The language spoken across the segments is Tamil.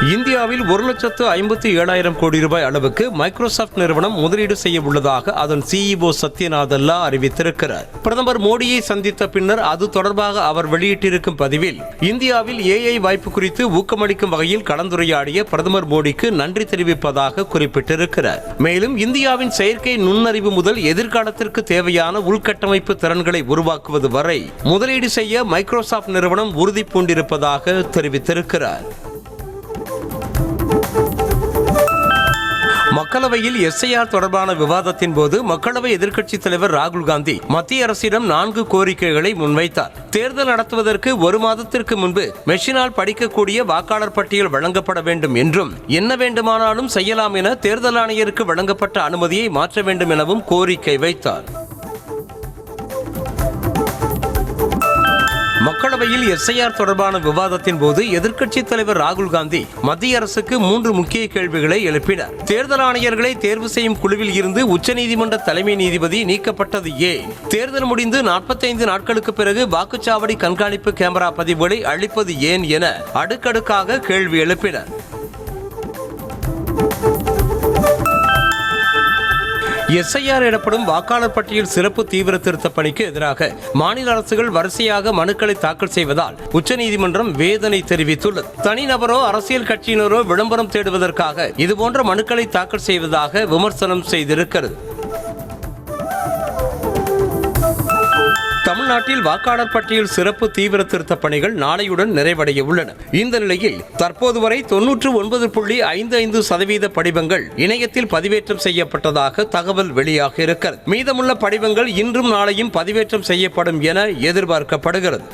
இந்தியாவில் 1,57,000 கோடி ரூபாய் அளவுக்கு மைக்ரோசாப்ட் நிறுவனம் முதலீடு செய்ய உள்ளதாக அதன் CEO சத்ய நாதல்லா அறிவித்திருக்கிறார். பிரதமர் மோடியை சந்தித்த பின்னர் அது தொடர்பாக அவர் வெளியிட்டிருக்கும் பதிவில் இந்தியாவில் AI வாய்ப்பு குறித்து ஊக்கமளிக்கும் வகையில் கலந்துரையாடிய பிரதமர் மோடிக்கு நன்றி தெரிவிப்பதாக குறிப்பிட்டிருக்கிறார். மேலும் இந்தியாவின் செயற்கை நுண்ணறிவு முதல் எதிர்காலத்திற்கு தேவையான உள்கட்டமைப்பு திறன்களை உருவாக்குவது வரை முதலீடு செய்ய மைக்ரோசாப்ட் நிறுவனம் உறுதி பூண்டிருப்பதாக தெரிவித்திருக்கிறார். மக்களவையில் SIR தொடர்பான விவாதத்தின் போது மக்களவை எதிர்க்கட்சித் தலைவர் ராகுல் காந்தி மத்திய அரசிடம் 4 கோரிக்கைகளை முன்வைத்தார். தேர்தல் நடத்துவதற்கு 1 மாதத்திற்கு முன்பு மெஷினால் படிக்கக்கூடிய வாக்காளர் பட்டியல் வழங்கப்பட வேண்டும் என்றும் என்ன வேண்டுமானாலும் செய்யலாம் என தேர்தல் ஆணையருக்கு வழங்கப்பட்ட அனுமதியை மாற்ற வேண்டும் எனவும் கோரிக்கை வைத்தார். மக்களவையில் SIR தொடர்பான விவாதத்தின் போது எதிர்க்கட்சித் தலைவர் ராகுல் காந்தி மத்திய அரசுக்கு 3 முக்கிய கேள்விகளை எழுப்பினார். தேர்தல் ஆணையர்களை தேர்வு செய்யும் குழுவில் இருந்து உச்சநீதிமன்ற தலைமை நீதிபதி நீக்கப்பட்டது ஏன்? தேர்தல் முடிந்து 45 நாட்களுக்கு பிறகு வாக்குச்சாவடி கண்காணிப்பு கேமரா பதிவுகளை அளிப்பது ஏன் என அடுக்கடுக்காக கேள்வி எழுப்பினார். SIR எனப்படும் வாக்காளர் பட்டியல் சிறப்பு தீவிர திருத்த பணிக்கு எதிராக மாநில அரசுகள் வரிசையாக மனுக்களை தாக்கல் செய்வதால் உச்சநீதிமன்றம் வேதனை தெரிவித்துள்ளது. தனிநபரோ அரசியல் கட்சியினரோ விளம்பரம் தேடுவதற்காக இதுபோன்ற மனுக்களை தாக்கல் செய்வதாக விமர்சனம் செய்திருக்கிறது. தமிழ்நாட்டில் வாக்காளர் பட்டியல் சிறப்பு தீவிர திருத்த பணிகள் நாளையுடன் நிறைவடைய உள்ளன. இந்த நிலையில் தற்போது வரை 99.55% படிவங்கள் இணையத்தில் பதிவேற்றம் செய்யப்பட்டதாக தகவல் வெளியாக இருக்கிறது. மீதமுள்ள படிவங்கள் இன்றும் நாளையும் பதிவேற்றம் செய்யப்படும் என எதிர்பார்க்கப்படுகிறது.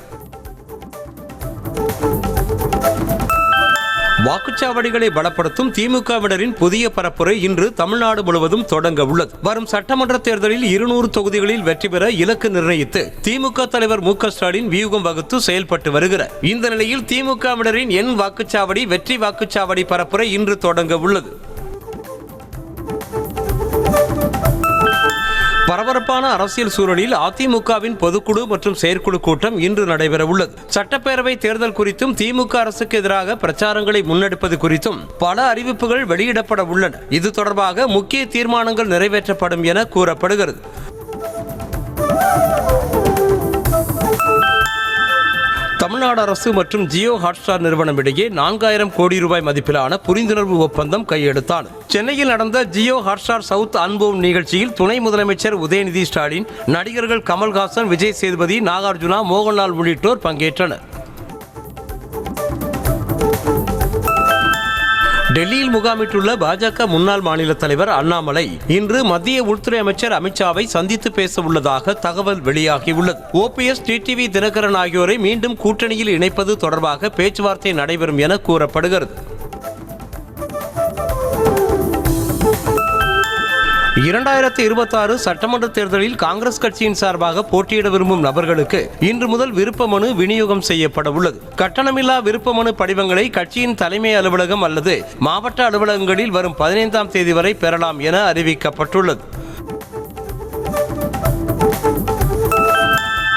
வாக்குச்சாவடிகளை பலப்படுத்தும் திமுகவினரின் புதிய பரப்புரை இன்று தமிழ்நாடு முழுவதும் தொடங்க உள்ளது. வரும் சட்டமன்ற தேர்தலில் 200 தொகுதிகளில் வெற்றி பெற இலக்கு நிர்ணயித்து திமுக தலைவர் மு.க. ஸ்டாலின் வியூகம் வகுத்து செயல்பட்டு வருகிறார். இந்த நிலையில் திமுகவினரின் என் வாக்குச்சாவடி வெற்றி வாக்குச்சாவடி பரப்புரை இன்று தொடங்க உள்ளது. பரபரப்பான அரசியல் சூழலில் அதிமுகவின் பொதுக்குழு மற்றும் செயற்குழு கூட்டம் இன்று நடைபெற உள்ளது. சட்டப்பேரவை தேர்தல் குறித்தும் திமுக அரசுக்கு எதிராக பிரச்சாரங்களை முன்னெடுப்பது குறித்தும் பல அறிவிப்புகள் வெளியிடப்பட உள்ளன. இது தொடர்பாக முக்கிய தீர்மானங்கள் நிறைவேற்றப்படும் என கூறப்படுகிறது. தமிழ்நாடு அரசு மற்றும் ஜியோ ஹாட்ஸ்டார் நிறுவனம் இடையே 4000 கோடி ரூபாய் மதிப்பிலான புரிந்துணர்வு ஒப்பந்தம் கையெழுத்தானது. சென்னையில் நடந்த ஜியோ ஹாட்ஸ்டார் சவுத் அன்போம் நிகழ்ச்சியில் துணை முதலமைச்சர் உதயநிதி ஸ்டாலின், நடிகர்கள் கமல்ஹாசன், விஜய் சேதுபதி, நாகார்ஜுனா, மோகன்லால் உள்ளிட்டோர் பங்கேற்றனர். டெல்லியில் முகாமிட்டுள்ள பாஜக முன்னாள் மாநில தலைவர் அண்ணாமலை இன்று மத்திய உள்துறை அமைச்சர் அமித்ஷாவை சந்தித்து பேச உள்ளதாக தகவல் வெளியாகியுள்ளது. OPS, டிடிவி தினகரன் ஆகியோரை மீண்டும் கூட்டணியில் இணைப்பது தொடர்பாக பேச்சுவார்த்தை நடைபெறும் என கூறப்படுகிறது. 2026 சட்டமன்ற தேர்தலில் காங்கிரஸ் கட்சியின் சார்பாக போட்டியிட விரும்பும் நபர்களுக்கு இன்று முதல் விருப்ப மனு விநியோகம் செய்யப்பட உள்ளது. கட்டணமில்லா விருப்ப மனு படிவங்களை கட்சியின் தலைமை அலுவலகம் அல்லது மாவட்ட அலுவலகங்களில் வரும் 15ஆம் தேதி வரை பெறலாம் என அறிவிக்கப்பட்டுள்ளது.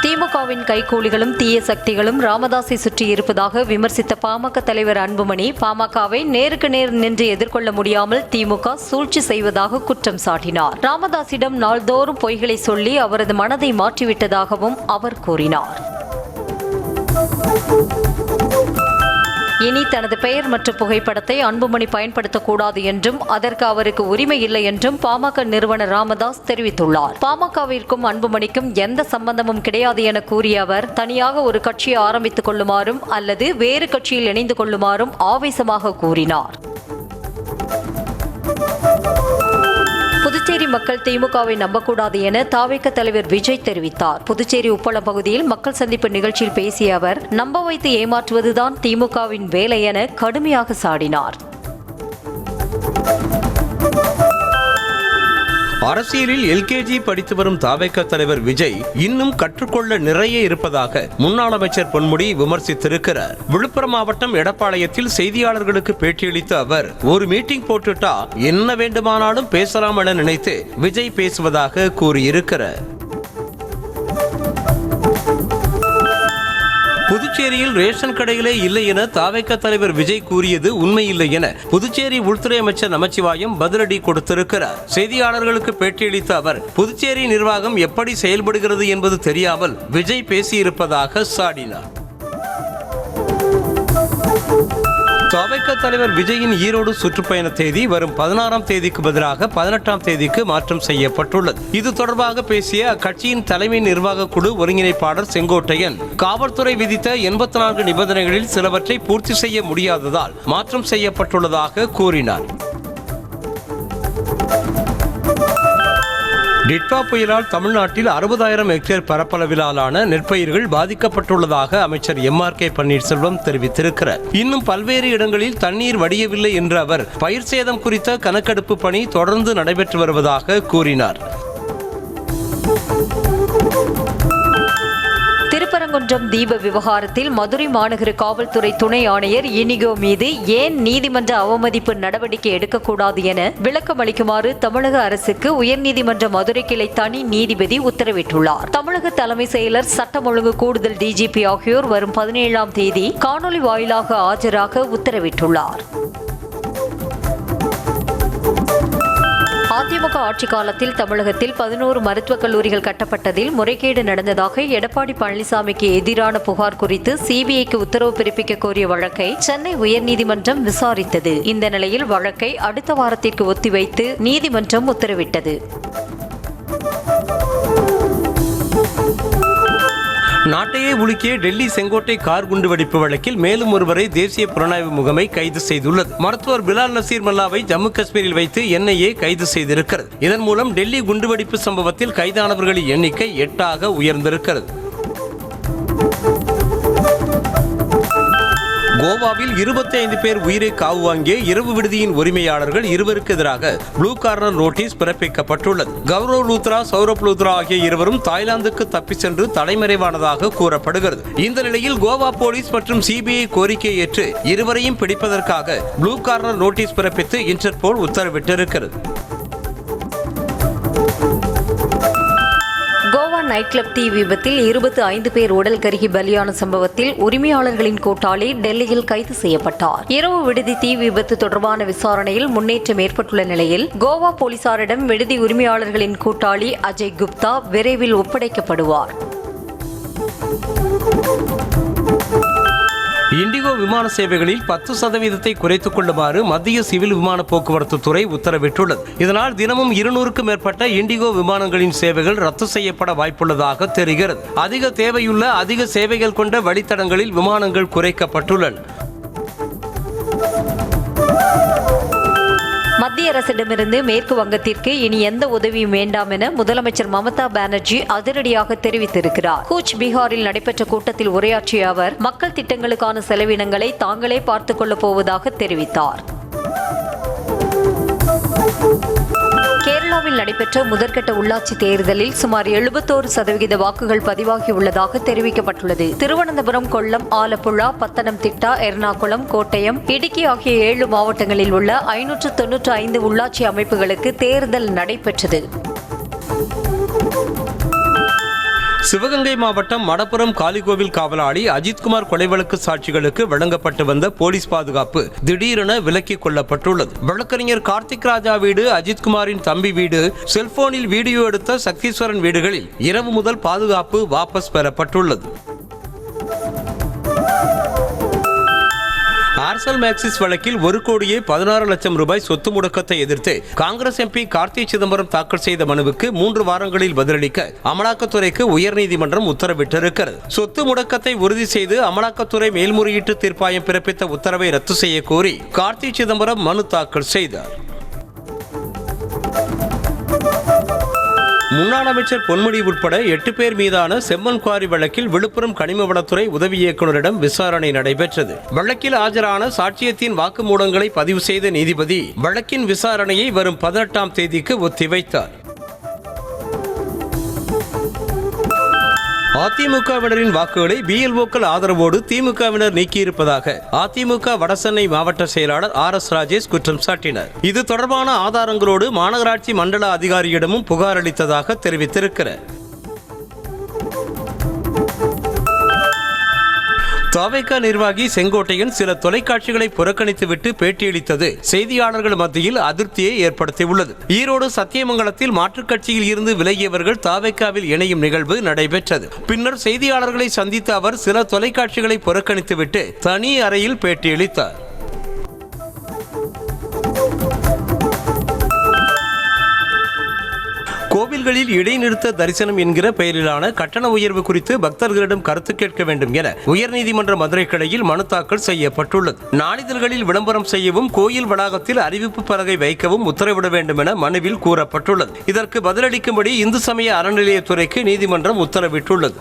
திமுகவின் கைகூலிகளும் தீய சக்திகளும் ராமதாஸை சுற்றி இருப்பதாக விமர்சித்த பாமக தலைவர் அன்புமணி, பாமகவை நேருக்கு நேர் நின்று எதிர்கொள்ள முடியாமல் திமுக சூழ்ச்சி செய்வதாக குற்றம் சாட்டினார். ராமதாஸிடம் நாள்தோறும் பொய்களை சொல்லி அவரது மனதை மாற்றிவிட்டதாகவும் அவர் கூறினார். இனி தனது பெயர் மற்றும் புகைப்படத்தை அன்புமணி பயன்படுத்தக்கூடாது என்றும் அதற்கு அவருக்கு உரிமை இல்லை என்றும் பாமக நிறுவனர் ராமதாஸ் தெரிவித்துள்ளார். பாமகவிற்கும் அன்புமணிக்கும் எந்த சம்பந்தமும் கிடையாது என கூறிய அவர், தனியாக ஒரு கட்சியை ஆரம்பித்துக் கொள்ளுமாறும் அல்லது வேறு கட்சியில் இணைந்து கொள்ளுமாறும் ஆவேசமாக கூறினார். புதுச்சேரி மக்கள் திமுகவை நம்பக்கூடாது என தாவேக தலைவர் விஜய் தெரிவித்தார். புதுச்சேரி உப்பளம் பகுதியில் மக்கள் சந்திப்பு நிகழ்ச்சியில் பேசிய அவர், நம்ப வைத்து ஏமாற்றுவதுதான் திமுகவின் வேலை என கடுமையாக சாடினார். அரசியலில் LKG படித்து வரும் தாவேக தலைவர் விஜய் இன்னும் கற்றுக்கொள்ள நிறைய இருப்பதாக முன்னாள் அமைச்சர் பொன்முடி விமர்சித்திருக்கிறார். விழுப்புரம் மாவட்டம் எடப்பாளையத்தில் செய்தியாளர்களுக்கு பேட்டியளித்த அவர், ஒரு மீட்டிங் போட்டுட்டா என்ன வேண்டுமானாலும் பேசலாம் என நினைத்து விஜய் பேசுவதாக கூறியிருக்கிறார். புதுச்சேரியில் ரேஷன் கடைகளே இல்லை என தாவேக தலைவர் விஜய் கூறியது உண்மையில்லை என புதுச்சேரி உள்துறை அமைச்சர் நமச்சிவாயம் பதிலடி கொடுத்திருக்கிறார். செய்தியாளர்களுக்கு பேட்டியளித்த அவர், புதுச்சேரி நிர்வாகம் எப்படி செயல்படுகிறது என்பது தெரியாமல் விஜய் பேசியிருப்பதாக சாடினார். தாவேக தலைவர் விஜயின் ஈரோடு சுற்றுப்பயண தேதி வரும் 16ஆம் தேதிக்கு பதிலாக 18ஆம் தேதிக்கு மாற்றம் செய்யப்பட்டுள்ளது. இது தொடர்பாக பேசிய அக்கட்சியின் தலைமை நிர்வாக குழு ஒருங்கிணைப்பாளர் செங்கோட்டையன், காவல்துறை விதித்த 84 நிபந்தனைகளில் சிலவற்றை பூர்த்தி செய்ய முடியாததால் மாற்றம் செய்யப்பட்டுள்ளதாக கூறினார். டிட்வா புயலால் தமிழ்நாட்டில் 60,000 ஹெக்டேர் பரப்பளவிலான நெற்பயிர்கள் பாதிக்கப்பட்டுள்ளதாக அமைச்சர் MRK பன்னீர்செல்வம் தெரிவித்திருக்கிறார். இன்னும் பல்வேறு இடங்களில் தண்ணீர் வடியவில்லை என்ற அவர், பயிர் சேதம் குறித்த கணக்கெடுப்பு பணி தொடர்ந்து நடைபெற்று வருவதாக கூறினார். திருப்பரங்குன்றம் தீப விவகாரத்தில் மதுரை மாநகர காவல்துறை துணை ஆணையர் இனிகோ மீது ஏன் நீதிமன்ற அவமதிப்பு நடவடிக்கை எடுக்கக்கூடாது என விளக்கம் அளிக்குமாறு தமிழக அரசுக்கு உயர்நீதிமன்ற மதுரை கிளை தனி நீதிபதி உத்தரவிட்டுள்ளார். தமிழக தலைமை செயலர், சட்டம் ஒழுங்கு கூடுதல் DGP ஆகியோர் வரும் 17ஆம் தேதி காணொலி வாயிலாக ஆஜராக உத்தரவிட்டுள்ளார். அதிமுக ஆட்சி காலத்தில் தமிழகத்தில் 11 மருத்துவக் கல்லூரிகள் கட்டப்பட்டதில் முறைகேடு நடந்ததாக எடப்பாடி பழனிசாமிக்கு எதிரான புகார் குறித்து CBIக்கு உத்தரவு பிறப்பிக்க கோரிய வழக்கை சென்னை உயர்நீதிமன்றம் விசாரித்தது. இந்த நிலையில் வழக்கை அடுத்த வாரத்திற்கு ஒத்திவைத்து நீதிமன்றம் உத்தரவிட்டது. நாட்டையே உலுக்கிய டெல்லி செங்கோட்டை கார் குண்டுவெடிப்பு வழக்கில் மேலும் ஒருவரை தேசிய புலனாய்வு முகமை கைது செய்துள்ளது. மருத்துவர் பிலால் நசீர் மல்லாவை ஜம்மு காஷ்மீரில் வைத்து NIA கைது செய்திருக்கிறது. இதன் மூலம் டெல்லி குண்டுவெடிப்பு சம்பவத்தில் கைதானவர்களின் எண்ணிக்கை 8ஆக உயர்ந்திருக்கிறது. கோவாவில் 25 பேர் உயிரை காவு வாங்கிய இரவு விடுதியின் உரிமையாளர்கள் இருவருக்கு எதிராக ப்ளூ கார்னர் நோட்டீஸ் பிறப்பிக்கப்பட்டுள்ளது. கௌரவ் லூத்ரா, சௌரப் லூத்ரா ஆகிய இருவரும் தாய்லாந்துக்கு தப்பிச் சென்று தலைமறைவானதாக கூறப்படுகிறது. இந்த நிலையில் கோவா போலீஸ் மற்றும் CBI கோரிக்கையை ஏற்று இருவரையும் பிடிப்பதற்காக ப்ளூ கார்னர் நோட்டீஸ் பிறப்பித்து இன்டர்போல் உத்தரவிட்டிருக்கிறது. கோவா நைட் கிளப் தீ விபத்தில் 25 பேர் உடல் கருகி பலியான சம்பவத்தில் உரிமையாளர்களின் கூட்டாளி டெல்லியில் கைது செய்யப்பட்டார். இரவு விடுதி தீ விபத்து தொடர்பான விசாரணையில் முன்னேற்றம் ஏற்பட்டுள்ள நிலையில் கோவா போலீசாரிடம் விடுதி உரிமையாளர்களின் கூட்டாளி அஜய் குப்தா விரைவில் ஒப்படைக்கப்படுவார். இண்டிகோ விமான சேவைகளில் 10% குறைத்துக் கொள்ளுமாறு மத்திய சிவில் விமான போக்குவரத்து துறை உத்தரவிட்டுள்ளது. இதனால் தினமும் 200க்கும் மேற்பட்ட இண்டிகோ விமானங்களின் சேவைகள் ரத்து செய்யப்பட வாய்ப்புள்ளதாக தெரிகிறது. அதிக தேவையுள்ள அதிக சேவைகள் கொண்ட வழித்தடங்களில் விமானங்கள் குறைக்கப்பட்டுள்ளன. மத்திய அரசிடமிருந்து மேற்கு வங்கத்திற்கு இனி எந்த உதவியும் வேண்டாம் என முதலமைச்சர் மமதா பானர்ஜி அதிரடியாக தெரிவித்திருக்கிறார். கூச் பீகாரில் நடைபெற்ற கூட்டத்தில் உரையாற்றிய அவர், மக்கள் திட்டங்களுக்கான செலவினங்களை தாங்களே பார்த்துக் கொள்ளப் போவதாக தெரிவித்தார். கேரளாவில் நடைபெற்ற முதற்கட்ட உள்ளாட்சி தேர்தலில் சுமார் 71% வாக்குகள் பதிவாகியுள்ளதாக தெரிவிக்கப்பட்டுள்ளது. திருவனந்தபுரம், கொல்லம், ஆலப்புழா, பத்தனம்திட்டா, எர்ணாகுளம், கோட்டயம், இடுக்கி ஆகிய 7 மாவட்டங்களில் உள்ள 595 உள்ளாட்சி அமைப்புகளுக்கு தேர்தல் நடைபெற்றது. சிவகங்கை மாவட்டம் மடப்புரம் காளிகோவில் காவலாளி அஜித்குமார் கொலை வழக்கு சாட்சிகளுக்கு வழங்கப்பட்டு வந்த போலீஸ் பாதுகாப்பு திடீரென விலக்கிக் கொள்ளப்பட்டுள்ளது. வழக்கறிஞர் கார்த்திக் ராஜா வீடு, அஜித்குமாரின் தம்பி வீடு, செல்போனில் வீடியோ எடுத்த சக்தீஸ்வரன் வீடுகளில் இரவு முதல் பாதுகாப்பு வாபஸ் பெறப்பட்டுள்ளது. ஆர்சல் மேக்சிஸ் வழக்கில் 1,16,00,000 ரூபாய் சொத்து முடக்கத்தை எதிர்த்து காங்கிரஸ் MP கார்த்தி சிதம்பரம் தாக்கல் செய்த மனுவுக்கு 3 வாரங்களில் பதிலளிக்க அமலாக்கத்துறைக்கு உயர்நீதிமன்றம் உத்தரவிட்டிருக்கிறது. சொத்து முடக்கத்தை உறுதி செய்து அமலாக்கத்துறை மேல்முறையீட்டு தீர்ப்பாயம் பிறப்பித்த உத்தரவை ரத்து செய்ய கோரி கார்த்தி சிதம்பரம் மனு தாக்கல் செய்தார். முன்னாள் அமைச்சர் பொன்முடி உட்பட 8 பேர் மீதான செம்மண் குவாரி வழக்கில் விழுப்புரம் கனிம வளத்துறை உதவி இயக்குநரிடம் விசாரணை நடைபெற்றது. வழக்கில் ஆஜரான சாட்சியத்தின் வாக்குமூலங்களை பதிவு செய்த நீதிபதி வழக்கின் விசாரணையை வரும் 18ஆம் தேதிக்கு ஒத்திவைத்தார். அதிமுகவினரின் வாக்குகளை BLOக்கள் ஆதரவோடு திமுகவினர் நீக்கியிருப்பதாக அதிமுக வடசென்னை மாவட்ட செயலாளர் RS ராஜேஷ் குற்றம் சாட்டினார். இது தொடர்பான ஆதாரங்களோடு மாநகராட்சி மண்டல அதிகாரியிடமும் புகார் அளித்ததாக தெரிவித்திருக்கிறார். தவேக நிர்வாகி செங்கோட்டையன் சில தொலைக்காட்சிகளை புறக்கணித்துவிட்டு பேட்டியளித்தது செய்தியாளர்கள் மத்தியில் அதிருப்தியை ஏற்படுத்தியுள்ளது. ஈரோடு சத்தியமங்கலத்தில் மாற்றுக் கட்சியில் இருந்து விலகியவர்கள் தவேகவில் இணையும் நிகழ்வு நடைபெற்றது. பின்னர் செய்தியாளர்களை சந்தித்த அவர் சில தொலைக்காட்சிகளை புறக்கணித்துவிட்டு தனி அறையில் பேட்டியளித்தார். கோவில்களில் இடைநிறுத்த தரிசனம் என்கிற பெயரிலான கட்டண உயர்வு குறித்து பக்தர்களிடம் கருத்து கேட்க வேண்டும் என உயர்நீதிமன்ற மதுரை கிளையில் மனு தாக்கல் செய்யப்பட்டுள்ளது. நாளிதழ்களில் விளம்பரம் செய்யவும் கோயில் வளாகத்தில் அறிவிப்பு பலகை வைக்கவும் உத்தரவிட வேண்டும் என மனுவில் கூறப்பட்டுள்ளது. இதற்கு பதிலளிக்கும்படி இந்து சமய அறநிலையத்துறைக்கு நீதிமன்றம் உத்தரவிட்டுள்ளது.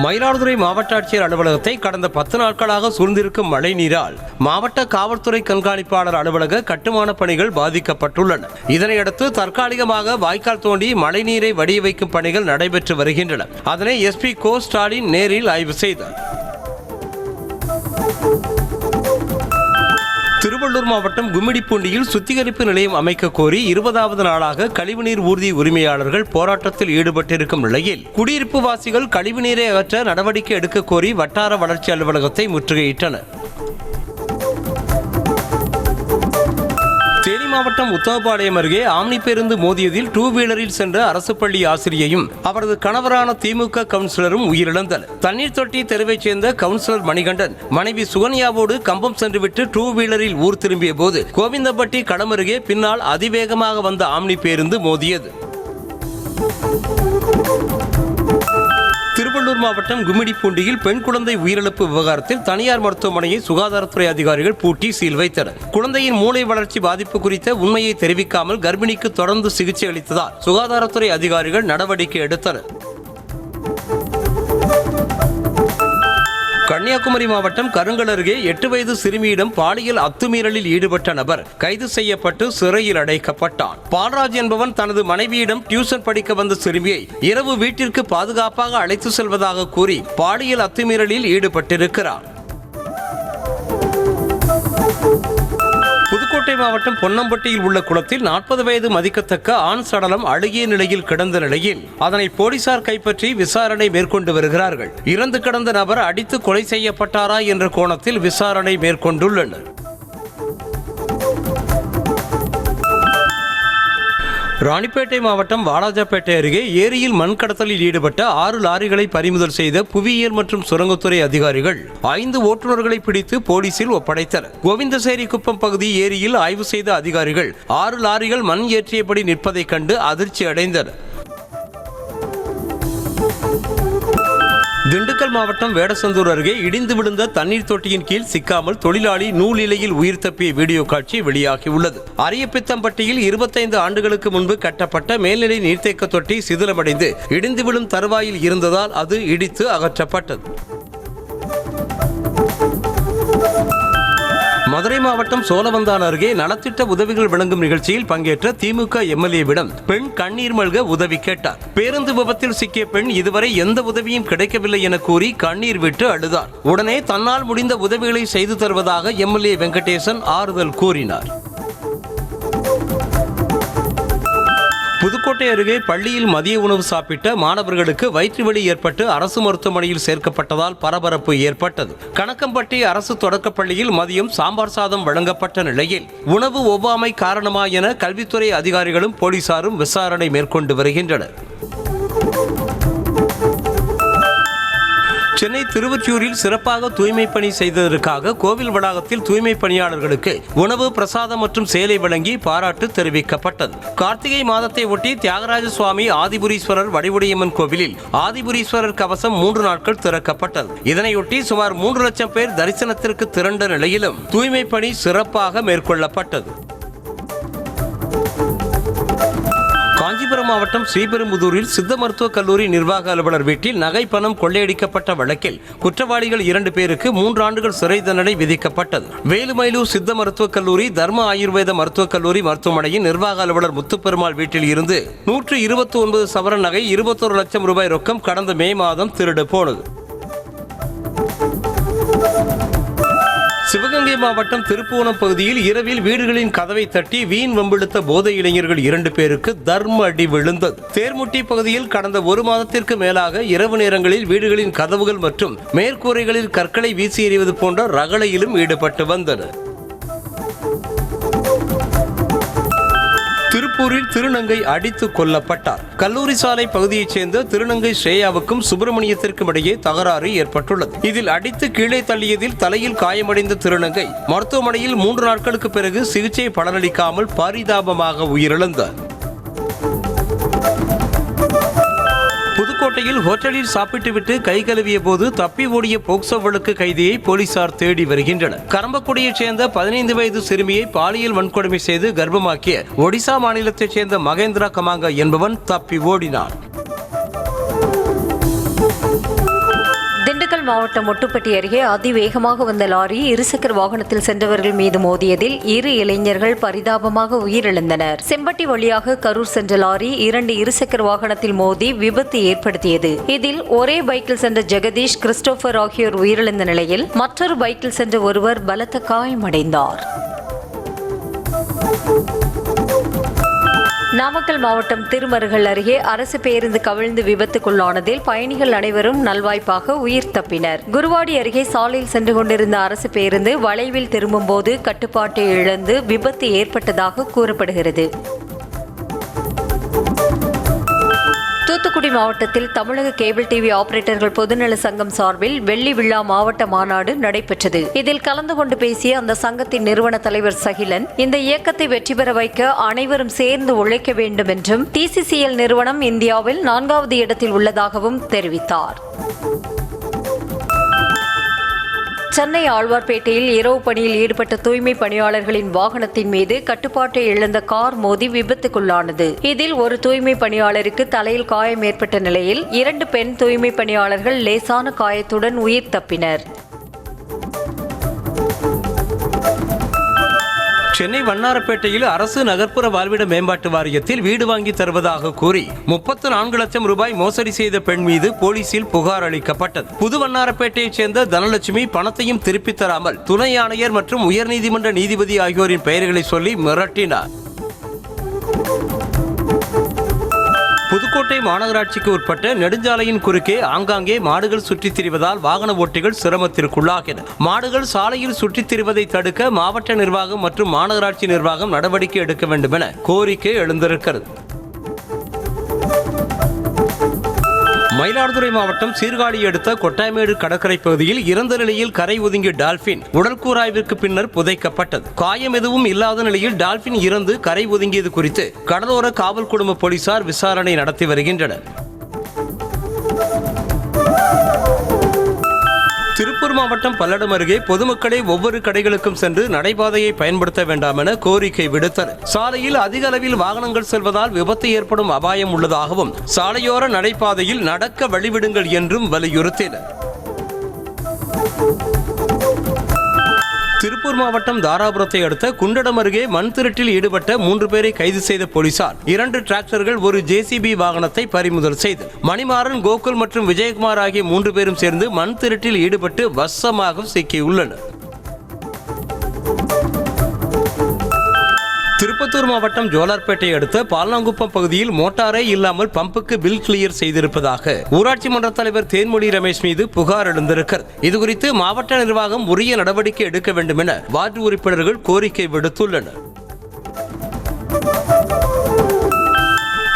மயிலாடுதுறை மாவட்ட ஆட்சியர் அலுவலகத்தை கடந்த 10 நாட்களாக சூழ்ந்திருக்கும் மழை நீரால் மாவட்ட காவல்துறை கண்காணிப்பாளர் அலுவலக கட்டுமான பணிகள் பாதிக்கப்பட்டுள்ளன. இதனையடுத்து தற்காலிகமாக வாய்க்கால் தோண்டி மழைநீரை வடிய வைக்கும் பணிகள் நடைபெற்று வருகின்றன. அதனை எஸ்பி கோ ஸ்டாலின் நேரில் ஆய்வு செய்தார். திருவள்ளூர் மாவட்டம் கும்மிடிப்பூண்டியில் சுத்திகரிப்பு நிலையம் அமைக்க கோரி 20வது நாளாக கழிவுநீர் ஊர்தி உரிமையாளர்கள் போராட்டத்தில் ஈடுபட்டிருக்கும் நிலையில் குடியிருப்பு வாசிகள் கழிவுநீரை அகற்ற நடவடிக்கை எடுக்க கோரி வட்டார வளர்ச்சி அலுவலகத்தை முற்றுகையிட்டனர். தேனி மாவட்டம் உத்தமபாளையம் அருகே ஆம்னி பேருந்து மோதியதில் 2 வீலரில் சென்ற அரசு பள்ளி ஆசிரியையும் அவரது கணவரான திமுக கவுன்சிலரும் உயிரிழந்தனர். தண்ணீர் தொட்டி தெருவைச் சேர்ந்த கவுன்சிலர் மணிகண்டன் மனைவி சுகன்யாவோடு கம்பம் சென்றுவிட்டு 2 வீலரில் ஊர் திரும்பிய போது கோவிந்தப்பட்டி களம் அருகே பின்னால் அதிவேகமாக வந்த ஆம்னி பேருந்து மோதியது. திருவள்ளூர் மாவட்டம் கும்மிடிப்பூண்டியில் பெண் குழந்தை உயிரிழப்பு விவகாரத்தில் தனியார் மருத்துவமனையை சுகாதாரத்துறை அதிகாரிகள் பூட்டி சீல் வைத்தனர். குழந்தையின் மூளை வளர்ச்சி பாதிப்பு குறித்த உண்மையை தெரிவிக்காமல் கர்ப்பிணிக்கு தொடர்ந்து சிகிச்சை அளித்ததால் சுகாதாரத்துறை அதிகாரிகள் நடவடிக்கை எடுத்தனர். கன்னியாகுமரி மாவட்டம் கருங்கல் அருகே 8 வயது சிறுமியிடம் பாலியல் அத்துமீறலில் ஈடுபட்ட நபர் கைது செய்யப்பட்டு சிறையில் அடைக்கப்பட்டான். பால்ராஜ் என்பவன் தனது மனைவியிடம் டியூஷன் படிக்க வந்த சிறுமியை இரவு வீட்டிற்கு பாதுகாப்பாக அழைத்து செல்வதாக கூறி பாலியல் அத்துமீறலில் ஈடுபட்டிருக்கிறார். புதுக்கோட்டை மாவட்டம் பொன்னம்பட்டியில் உள்ள குளத்தில் 40 வயது மதிக்கத்தக்க ஆண் சடலம் அழுகிய நிலையில் கிடந்த நிலையில் அதனை போலீசார் கைப்பற்றி விசாரணை மேற்கொண்டு வருகிறார்கள். இறந்து கிடந்த நபர் அடித்து கொலை செய்யப்பட்டாரா என்ற கோணத்தில் விசாரணை மேற்கொண்டுள்ளனர். ராணிப்பேட்டை மாவட்டம் வாலாஜாப்பேட்டை அருகே ஏரியில் மண் கடத்தலில் ஈடுபட்ட 6 லாரிகளை பறிமுதல் செய்த புவியியல் மற்றும் சுரங்கத்துறை அதிகாரிகள் 5 ஓட்டுநர்களை பிடித்து போலீசில் ஒப்படைத்தனர். கோவிந்தசேரி குப்பம் பகுதி ஏரியில் ஆய்வு செய்த அதிகாரிகள் 6 லாரிகள் மண் ஏற்றியபடி நிற்பதைக் கண்டு அதிர்ச்சி அடைந்தனர். திண்டுக்கல் மாவட்டம் வேடசந்தூர் அருகே இடிந்து விழுந்த தண்ணீர் தொட்டியின் கீழ் சிக்காமல் தொழிலாளி நூல் இலையில் உயிர் தப்பிய வீடியோ காட்சி வெளியாகியுள்ளது. அரியப்பித்தம்பட்டியில் 25 ஆண்டுகளுக்கு முன்பு கட்டப்பட்ட மேல்நிலை நீர்த்தேக்க தொட்டி சிதிலமடைந்து இடிந்து விழும் தருவாயில் இருந்ததால் அது இடித்து அகற்றப்பட்டது. மதுரை மாவட்டம் சோழவந்தான் அருகே நலத்திட்ட உதவிகள் வழங்கும் நிகழ்ச்சியில் பங்கேற்ற திமுக எம்எல்ஏவிடம் பெண் கண்ணீர் மல்க உதவி கேட்டார். பேருந்து விபத்தில் சிக்கிய பெண் இதுவரை எந்த உதவியும் கிடைக்கவில்லை என கூறி கண்ணீர் விட்டு அழுதார். உடனே தன்னால் முடிந்த உதவிகளை செய்து தருவதாக எம்எல்ஏ வெங்கடேசன் ஆறுதல் கூறினார். புதுக்கோட்டை அருகே பள்ளியில் மதிய உணவு சாப்பிட்ட மாணவர்களுக்கு வயிற்று வலி ஏற்பட்டு அரசு மருத்துவமனையில் சேர்க்கப்பட்டதால் பரபரப்பு ஏற்பட்டது. கணக்கம்பட்டி அரசு தொடக்கப்பள்ளியில் மதியம் சாம்பார் சாதம் வழங்கப்பட்ட நிலையில் உணவு ஒவ்வாமை காரணமா என கல்வித்துறை அதிகாரிகளும் போலீசாரும் விசாரணை மேற்கொண்டு வருகின்றனர். சென்னை திருவொற்றியூரில் சிறப்பாக தூய்மை பணி செய்ததற்காக கோவில் வளாகத்தில் தூய்மை பணியாளர்களுக்கு உணவு பிரசாதம் மற்றும் சேலை வழங்கி பாராட்டு தெரிவிக்கப்பட்டது. கார்த்திகை மாதத்தை ஒட்டி தியாகராஜ சுவாமி ஆதிபுரீஸ்வரர் வடிவுடையம்மன் கோவிலில் ஆதிபுரீஸ்வரர் கவசம் 3 நாட்கள் திறக்கப்பட்டது. இதனையொட்டி சுமார் 3 லட்சம் பேர் தரிசனத்திற்கு திரண்ட நிலையிலும் தூய்மை பணி சிறப்பாக மேற்கொள்ளப்பட்டது. காஞ்சிபுரம் மாவட்டம் ஸ்ரீபெரும்புதூரில் சித்த மருத்துவக் கல்லூரி நிர்வாக அலுவலர் வீட்டில் நகை பணம் கொள்ளையடிக்கப்பட்ட வழக்கில் குற்றவாளிகள் 2 பேருக்கு 3 ஆண்டுகள் சிறை தண்டனை விதிக்கப்பட்டது. வேலுமயிலூர் சித்த மருத்துவக் கல்லூரி தர்ம ஆயுர்வேத மருத்துவக் கல்லூரி மருத்துவமனையின் நிர்வாக அலுவலர் முத்துப்பெருமாள் வீட்டில் இருந்து 129 சவரன் நகை 21 லட்சம் ரூபாய் ரொக்கம் கடந்த மே மாதம் திருடு போனது. சிவகங்கை மாவட்டம் திருப்புவனம் பகுதியில் இரவில் வீடுகளின் கதவை தட்டி வீண் வம்பிழுத்த போதை இளைஞர்கள் 2 பேருக்கு தர்ம அடி விழுந்தது. தேர்முட்டி பகுதியில் கடந்த 1 மாதத்திற்கு மேலாக இரவு நேரங்களில் வீடுகளின் கதவுகள் மற்றும் மேற்கூரைகளில் கற்களை வீசி எறிவது போன்ற ரகளையிலும் ஈடுபட்டு வந்தனர். திருப்பூரில் திருநங்கை அடித்து கொல்லப்பட்டார். கல்லூரி சாலை பகுதியைச் சேர்ந்த திருநங்கை ஸ்ரேயாவுக்கும் சுப்பிரமணியத்திற்கும் இடையே தகராறு ஏற்பட்டுள்ளது. இதில் அடித்து கீழே தள்ளியதில் தலையில் காயமடைந்த திருநங்கை மருத்துவமனையில் 3 நாட்களுக்கு பிறகு சிகிச்சை பலனளிக்காமல் பரிதாபமாக உயிரிழந்தார். புதுக்கோட்டையில் ஹோட்டலில் சாப்பிட்டுவிட்டு கை கழுவிய போது தப்பி ஓடிய போக்சோ வழக்கு கைதியை போலீசார் தேடி வருகின்றனர். கரம்பக்குடியைச் சேர்ந்த 15 வயது சிறுமியை பாலியல் வன்கொடுமை செய்து கர்ப்பமாக்கிய ஒடிசா மாநிலத்தைச் சேர்ந்த மகேந்திரா கமாங்கா என்பவன் தப்பி ஓடினான். திண்டுக்கல் மாவட்டம் மொட்டுப்பட்டி அருகே அதிவேகமாக வந்த லாரி இருசக்கர வாகனத்தில் சென்றவர்கள் மீது மோதியதில் 2 இளைஞர்கள் பரிதாபமாக உயிரிழந்தனர். செம்பட்டி வழியாக கரூர் சென்ற லாரி 2 இருசக்கர வாகனத்தில் மோதி விபத்து ஏற்படுத்தியது. இதில் ஒரே பைக்கில் சென்ற ஜெகதீஷ், கிறிஸ்டோபர் ஆகியோர் உயிரிழந்த நிலையில் மற்றொரு பைக்கில் சென்ற ஒருவர் பலத்த காயமடைந்தார். நாமக்கல் மாவட்டம் திருமருகல் அருகே அரசு பேருந்து கவிழ்ந்து விபத்துக்குள்ளானதில் பயணிகள் அனைவரும் நல்வாய்ப்பாக உயிர் தப்பினர். குருவாடி அருகே சாலையில் சென்று கொண்டிருந்த அரசு பேருந்து வளைவில் திரும்பும்போது கட்டுப்பாட்டை இழந்து விபத்து ஏற்பட்டதாக கூறப்படுகிறது. தூத்துக்குடி மாவட்டத்தில் தமிழக கேபிள் டிவி ஆபரேட்டர்கள் பொதுநல சங்கம் சார்பில் வெள்ளி விழா மாவட்ட மாநாடு நடைபெற்றது. இதில் கலந்து கொண்டு பேசிய அந்த சங்கத்தின் நிறுவன தலைவர் சகிலன், இந்த இயக்கத்தை வெற்றி பெற வைக்க அனைவரும் சேர்ந்து உழைக்க வேண்டும் என்றும், TCCL நிறுவனம் இந்தியாவில் 4வது இடத்தில் உள்ளதாகவும் தெரிவித்தார். சென்னை ஆழ்வார்பேட்டையில் இரவு பணியில் ஈடுபட்ட தூய்மை பணியாளர்களின் வாகனத்தின் மீது கட்டுப்பாட்டை இழந்த கார் மோதி விபத்துக்குள்ளானது. இதில் ஒரு தூய்மை பணியாளருக்கு தலையில் காயம் ஏற்பட்ட நிலையில் 2 பெண் தூய்மை பணியாளர்கள் லேசான காயத்துடன் உயிர் தப்பினர். சென்னை வண்ணாரப்பேட்டையில் அரசு நகர்ப்புற வாழ்விட மேம்பாட்டு வாரியத்தில் வீடு வாங்கி தருவதாக கூறி 34 லட்சம் ரூபாய் மோசடி செய்த பெண் மீது போலீசில் புகார் அளிக்கப்பட்டது. புது வண்ணாரப்பேட்டையைச் சேர்ந்த தனலட்சுமி பணத்தையும் திருப்பித் தராமல் துணை ஆணையர் மற்றும் உயர்நீதிமன்ற நீதிபதி ஆகியோரின் பெயர்களை சொல்லி மிரட்டினார். புதுக்கோட்டை மாநகராட்சிக்கு உட்பட்ட நெடுஞ்சாலையின் குறுக்கே ஆங்காங்கே மாடுகள் சுற்றித் திரிவதால் வாகன ஓட்டிகள் சிரமத்திற்குள்ளாகின. மாடுகள் சாலையில் சுற்றித் திரிவதை தடுக்க மாவட்ட நிர்வாகம் மற்றும் மாநகராட்சி நிர்வாகம் நடவடிக்கை எடுக்க வேண்டும் என கோரிக்கை எழுந்திருக்கிறது. மயிலாடுதுறை மாவட்டம் சீர்காழி அடுத்த கொட்டாய்மேடு கடற்கரை பகுதியில் இறந்த நிலையில் கரை ஒதுங்கிய டால்பின் உடற்கூராய்விற்கு பின்னர் புதைக்கப்பட்டது. காயம் எதுவும் இல்லாத நிலையில் டால்பின் இறந்து கரை ஒதுங்கியது குறித்து கடலோர காவல் குடும்ப போலீசார் விசாரணை நடத்தி வருகின்றனர். திருப்பூர் மாவட்டம் பல்லடம் அருகே பொதுமக்களே ஒவ்வொரு கடைகளுக்கும் சென்று நடைபாதையை பயன்படுத்த வேண்டாம் என கோரிக்கை விடுத்தனர். சாலையில் அதிக அளவில் வாகனங்கள் செல்வதால் விபத்து ஏற்படும் அபாயம் உள்ளதாகவும் சாலையோர நடைபாதையில் நடக்க வழிவிடுங்கள் என்றும் வலியுறுத்தினர். திருப்பூர் மாவட்டம் தாராபுரத்தை அடுத்த குண்டடம் அருகே மண் திருட்டில் ஈடுபட்ட 3 பேரை கைது செய்த போலீசார் 2 டிராக்டர்கள், ஒரு JCB வாகனத்தை பறிமுதல் செய்தனர். மணிமாறன், கோகுல் மற்றும் விஜயகுமார் ஆகிய 3 பேரும் சேர்ந்து மண் திருட்டில் ஈடுபட்டு வசமாக சிக்கியுள்ளனர். திருப்பத்தூர் மாவட்டம் ஜோலார்பேட்டை அடுத்த பால்நாங்குப்பம் பகுதியில் மோட்டாரே இல்லாமல் பம்புக்கு பில் கிளியர் செய்திருப்பதாக ஊராட்சி மன்ற தலைவர் தேன்மொழி ரமேஷ் மீது புகார் எழுந்திருக்கிறது. இதுகுறித்து மாவட்ட நிர்வாகம் உரிய நடவடிக்கை எடுக்க வேண்டும் என வார்டு உறுப்பினர்கள் கோரிக்கை விடுத்துள்ளனர்.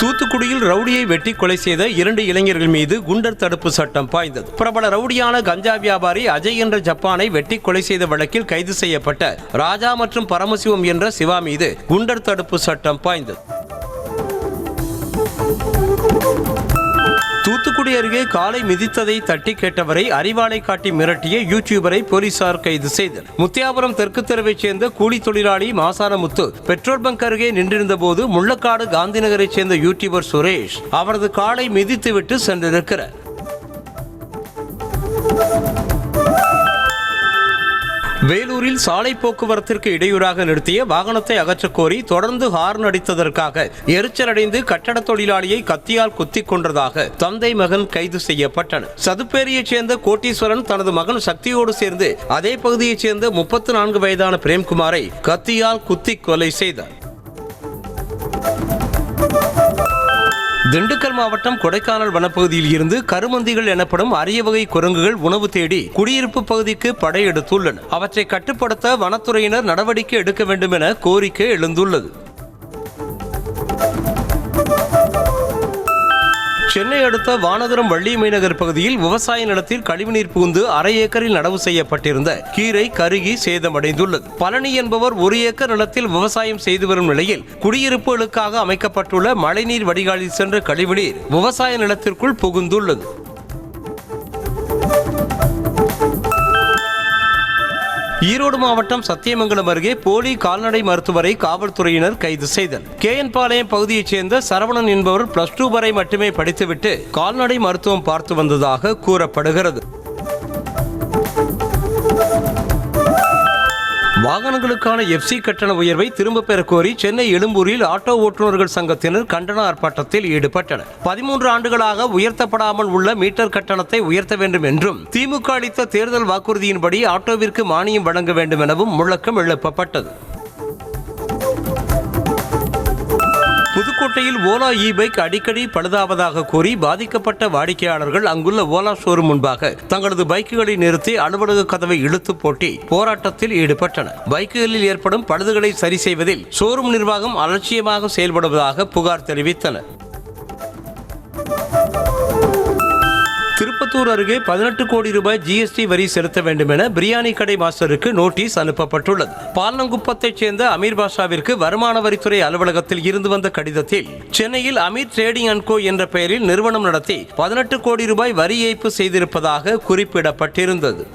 தூத்துக்குடியில் ரவுடியை வெட்டி கொலை செய்த 2 இளைஞர்கள் மீது குண்டர் தடுப்பு சட்டம் பாய்ந்தது. பிரபல ரவுடியான கஞ்சா வியாபாரி அஜய் என்ற ஜப்பானை வெட்டி கொலை செய்த வழக்கில் கைது செய்யப்பட்ட ராஜா மற்றும் பரமசிவம் என்ற சிவா மீது குண்டர் தடுப்பு சட்டம் பாய்ந்தது. தூத்துக்குடி அருகே காலை மிதித்ததை தட்டி கேட்டவரை அறிவாளை காட்டி மிரட்டிய யூடியூபரை போலீசார் கைது செய்தனர். முத்தியாபுரம் தெற்கு தெருவைச் சேர்ந்த கூலி தொழிலாளி மாசானமுத்து பெட்ரோல் பங்க் அருகே நின்றிருந்த போது முள்ளக்காடு காந்திநகரைச் சேர்ந்த யூடியூபர் சுரேஷ் அவரது காலை மிதித்துவிட்டு சென்றிருக்கிறார். வேலூரில் சாலை போக்குவரத்திற்கு இடையூறாக நிறுத்திய வாகனத்தை அகற்றக் கோரி தொடர்ந்து ஹார்ன் அடித்ததற்காக எரிச்சலடைந்து கட்டட தொழிலாளியை கத்தியால் குத்திக் கொன்றதாக தந்தை மகன் கைது செய்யப்பட்டனர். சதுப்பேரியைச் சேர்ந்த கோட்டீஸ்வரன் தனது மகன் சக்தியோடு சேர்ந்து அதே பகுதியைச் சேர்ந்த 34 வயதான பிரேம்குமாரை கத்தியால் குத்தி கொலை செய்தார். திண்டுக்கல் மாவட்டம் கொடைக்கானல் வனப்பகுதியில் இருந்து கருமந்திகள் எனப்படும் அரிய வகை குரங்குகள் உணவு தேடி குடியிருப்பு பகுதிக்கு படையெடுத்துள்ளன. அவற்றை கட்டுப்படுத்த வனத்துறையினர் நடவடிக்கை எடுக்க வேண்டும் என கோரிக்கை எழுந்துள்ளது. சென்னை அடுத்த வானகரம் வள்ளியமைநகர் பகுதியில் விவசாய நிலத்தில் கழிவுநீர் புகுந்து அரை ஏக்கரில் நடவு செய்யப்பட்டிருந்த கீரை கருகி சேதமடைந்துள்ளது. பழனி என்பவர் 1 ஏக்கர் நிலத்தில் விவசாயம் செய்து வரும் நிலையில் குடியிருப்புகளுக்காக அமைக்கப்பட்டுள்ள மழைநீர் வடிகாலில் சென்ற கழிவுநீர் விவசாய நிலத்திற்குள் புகுந்துள்ளது. ஈரோடு மாவட்டம் சத்தியமங்கலம் அருகே போலி கால்நடை மருத்துவரை காவல்துறையினர் கைது செய்தனர். கேஎன் பாளையம் பகுதியைச் சேர்ந்த சரவணன் என்பவர் +2 வரை மட்டுமே படித்துவிட்டு கால்நடை மருத்துவம் பார்த்து வந்ததாக கூறப்படுகிறது. வாகனங்களுக்கான FC கட்டண உயர்வை திரும்ப பெற கோரி சென்னை எழும்பூரில் ஆட்டோ ஓட்டுநர்கள் சங்கத்தினர் கண்டன ஆர்ப்பாட்டத்தில் ஈடுபட்டனர். 13 ஆண்டுகளாக உயர்த்தப்படாமல் உள்ள மீட்டர் கட்டணத்தை உயர்த்த வேண்டும் என்றும் திமுக அளித்த தேர்தல் வாக்குறுதியின்படி ஆட்டோவிற்கு மானியம் வழங்க வேண்டும் எனவும் முழக்கம் எழுப்பப்பட்டது. புதுக்கோட்டையில் ஓலா பைக் அடிக்கடி பழுதாவதாக கூறி பாதிக்கப்பட்ட வாடிக்கையாளர்கள் அங்குள்ள ஓலா ஷோரூம் முன்பாக தங்களது பைக்குகளை நிறுத்தி அலுவலக கதவை இழுத்து போட்டி போராட்டத்தில் ஈடுபட்டனர். பைக்குகளில் ஏற்படும் பழுதுகளை சரி செய்வதில் ஷோரூம் நிர்வாகம் அலட்சியமாக செயல்படுவதாக புகார் தெரிவித்தனர். திருப்பத்தூர் அருகே 18 கோடி ரூபாய் GST வரி செலுத்த வேண்டும் என பிரியாணி கடை மாஸ்டருக்கு நோட்டீஸ் அனுப்பப்பட்டுள்ளது. பாலங்குப்பத்தைச் சேர்ந்த அமீர் பாஷாவிற்கு வருமான வரித்துறை அலுவலகத்தில் இருந்து வந்த கடிதத்தில் சென்னையில் அமீர் ட்ரேடிங் அண்ட் கோ என்ற பெயரில் நிறுவனம் நடத்தி 18 கோடி ரூபாய் வரி ஏய்ப்பு செய்திருப்பதாக குறிப்பிடப்பட்டிருந்தது.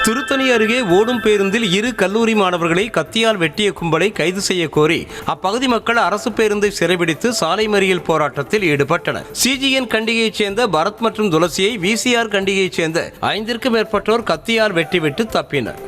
திருத்தணி அருகே ஓடும் பேருந்தில் 2 கல்லூரி மாணவர்களை கத்தியால் வெட்டிய கும்பலை கைது செய்ய கோரி அப்பகுதி மக்கள் அரசு பேருந்தை சிறைபிடித்து சாலை மறியல் போராட்டத்தில் ஈடுபட்டனர். CGN கண்டிகையைச் சேர்ந்த பரத் மற்றும் துளசியை VCR கண்டிகையைச் சேர்ந்த 5க்கும் மேற்பட்டோர் கத்தியால் வெட்டிவிட்டு தப்பினர்.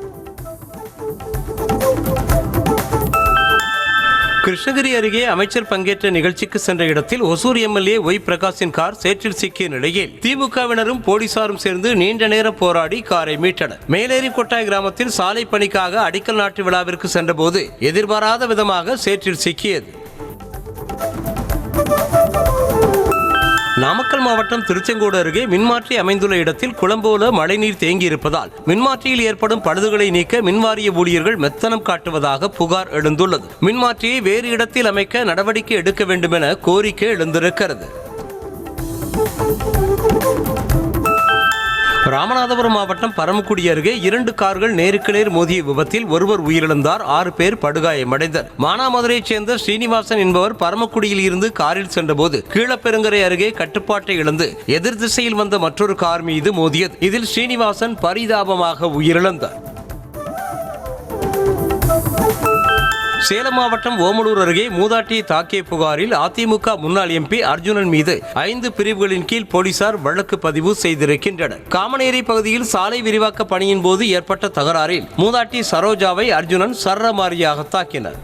கிருஷ்ணகிரி அருகே அமைச்சர் பங்கேற்ற நிகழ்ச்சிக்கு சென்ற இடத்தில் ஒசூர் MLA ஒய் பிரகாஷின் கார் சேற்றில் சிக்கிய நிலையில் திமுகவினரும் போலீசாரும் சேர்ந்து நீண்ட நேரம் போராடி காரை மீட்டனர். மேலேரி கொட்டாய் கிராமத்தில் சாலை பணிக்காக அடிக்கல் நாட்டு விழாவிற்கு சென்றபோது எதிர்பாராத விதமாக சேற்றில் சிக்கியது. நாமக்கல் மாவட்டம் திருச்செங்கோடு அருகே மின்மாற்றி அமைந்துள்ள இடத்தில் குளம்போல மழைநீர் தேங்கியிருப்பதால் மின்மாற்றியில் ஏற்படும் பழுதுகளை நீக்க மின்வாரிய ஊழியர்கள் மெத்தனம் காட்டுவதாக புகார் எழுந்துள்ளது. மின்மாற்றியை வேறு இடத்தில் அமைக்க நடவடிக்கை எடுக்க வேண்டும் என கோரிக்கை எழுந்திருக்கிறது. ராமநாதபுரம் மாவட்டம் பரமக்குடி அருகே 2 கார்கள் நேருக்கு நேர் மோதிய விபத்தில் ஒருவர் உயிரிழந்தார், 6 பேர் படுகாயமடைந்தனர். மானாமதுரையைச் சேர்ந்த ஸ்ரீனிவாசன் என்பவர் பரமக்குடியில் இருந்து காரில் சென்றபோது கீழப்பெருங்கரை அருகே கட்டுப்பாட்டை இழந்து எதிர் திசையில் வந்த மற்றொரு கார் மீது மோதியது. இதில் ஸ்ரீனிவாசன் பரிதாபமாக உயிரிழந்தார். சேலம் மாவட்டம் ஓமலூர் அருகே மூதாட்டியை தாக்கிய புகாரில் அதிமுக முன்னாள் MP அர்ஜுனன் மீது 5 பிரிவுகளின் கீழ் போலீசார் வழக்கு பதிவு செய்திருக்கின்றனர். காமனேரி பகுதியில் சாலை விரிவாக்க பணியின் போது ஏற்பட்ட தகராறில் மூதாட்டி சரோஜாவை அர்ஜுனன் சரமாரியாக தாக்கினார்.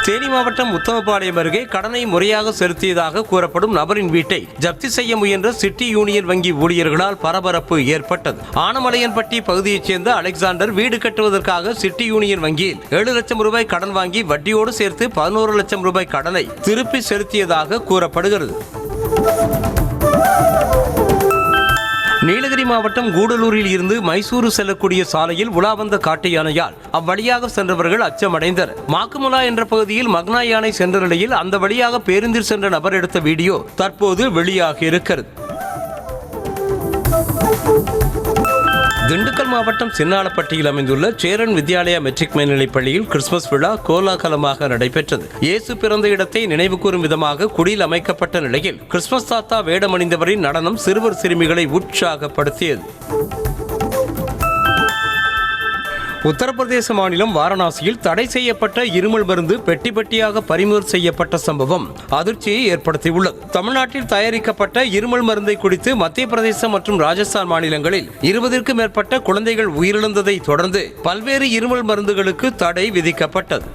தேனி மாவட்டம் உத்தமபாளையம் அருகே கடனை முறையாக செலுத்தியதாக கூறப்படும் நபரின் வீட்டை ஜப்தி செய்ய முயன்ற சிட்டி யூனியன் வங்கி ஊழியர்களால் பரபரப்பு ஏற்பட்டது. ஆனமலையன்பட்டி பகுதியைச் சேர்ந்த அலெக்சாண்டர் வீடு கட்டுவதற்காக சிட்டி யூனியன் வங்கியில் 7 லட்சம் ரூபாய் கடன் வாங்கி வட்டியோடு சேர்த்து 11 லட்சம் ரூபாய் கடனை திருப்பி செலுத்தியதாக கூறப்படுகிறது. நீலகிரி மாவட்டம் கூடலூரில் இருந்து மைசூரு செல்லக்கூடிய சாலையில் உலா வந்த காட்டு யானையால் அவ்வழியாக சென்றவர்கள் அச்சமடைந்தனர். மாக்குமுலா என்ற பகுதியில் மக்னா யானை சென்ற நிலையில் அந்த வழியாக பேருந்தில் சென்ற நபர் எடுத்த வீடியோ தற்போது வெளியாகி இருக்கிறது. திண்டுக்கல் மாவட்டம் சின்னாளப்பட்டியில் அமைந்துள்ள சேரன் வித்யாலயா மெட்ரிக் மேல்நிலைப் பள்ளியில் கிறிஸ்துமஸ் விழா கோலாகலமாக நடைபெற்றது. இயேசு பிறந்த இடத்தை நினைவுகூரும் விதமாக குடியில் அமைக்கப்பட்ட நிலையில் கிறிஸ்துமஸ் தாத்தா வேடமணிந்தவரின் நடனம் சிறுவர் சிறுமிகளை உற்சாகப்படுத்தியது. உத்தரப்பிரதேச மாநிலம் வாரணாசியில் தடை செய்யப்பட்ட இருமல் மருந்து பெட்டி பெட்டியாக பறிமுதல் செய்யப்பட்ட சம்பவம் அதிர்ச்சியை ஏற்படுத்தியுள்ளது. தமிழ்நாட்டில் தயாரிக்கப்பட்ட இருமல் மருந்தை குடித்து மத்திய பிரதேசம் மற்றும் ராஜஸ்தான் மாநிலங்களில் 20க்கும் மேற்பட்ட குழந்தைகள் உயிரிழந்ததை தொடர்ந்து பல்வேறு இருமல் மருந்துகளுக்கு தடை விதிக்கப்பட்டது.